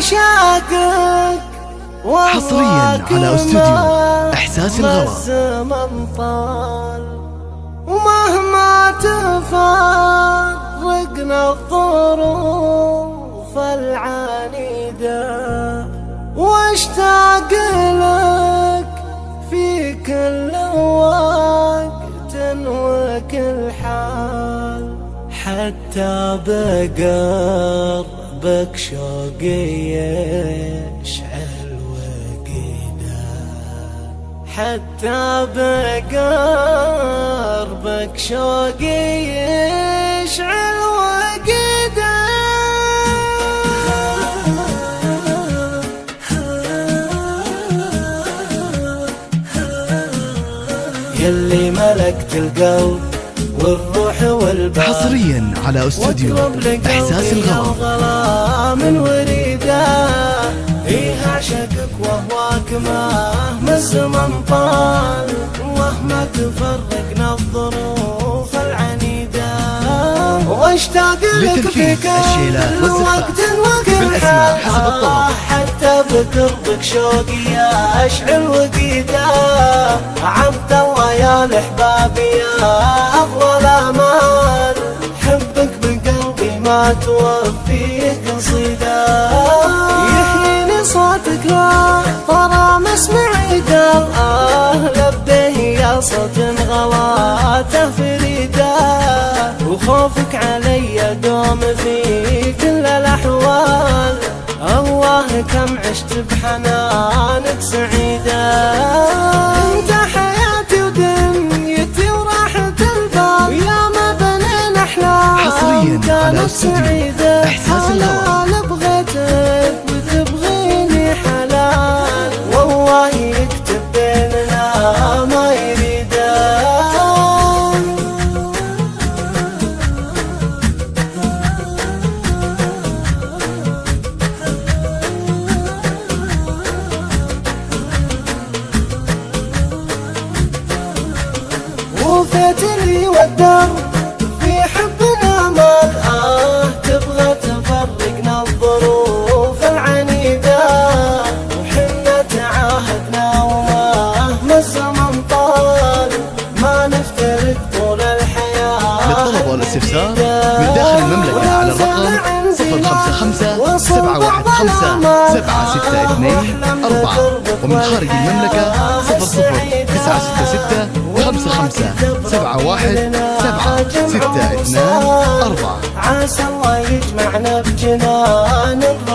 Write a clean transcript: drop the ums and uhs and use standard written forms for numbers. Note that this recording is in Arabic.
عشاقك حصريا على استوديو إحساس الغرام. الزمن طال ومهما تفرقنا الظروف العنيدة، واشتاق لك في كل وقت وكل حال، حتى بقربك شوقي يشعل وقيدا، حتى بقربك شوقي يشعل وقيدا. يلي ملكت القلب والروح والبال، حصريا على استوديو إحساس الغرام. من وريده إيه عشقك وهواك مهما الزمن طال، ومهما تفرقنا الظروف العنيدة، واشتاق لك في كل وقت وكل حال، حتى بقربك شوقي يشعل وقيدا. عبد الله يا الأحباب يا أفضل أمان، حبك بقلبي ما توفيه قصيدة، يحييني صوتك لا ترى مسمعي قال لبيه يا صوت غلاته فريدة، وخوفك علي دوم في كل الأحوال، الله كم عشت بحنانك سعيدة. انت حياتي ودنيتي وراحة البال، يا ما بنينا احلام كانت سعيدة. حلال بغيتك وتبغيني حلال، والله يكتب بيننا ما يريده. وفيت لي والدر في حبنا مال، تبغى تفرقنا الظروف العنيدة، وحنا تعاهدنا ومهما الزمن طال ما نفترق طول الحياة. للطلب والاستفسار من داخل المملكة على الرقم 055 715 762 4، ومن خارج المملكة 00 966 55 71 762 4. عسى الله يجمعنا بجنان الرضا.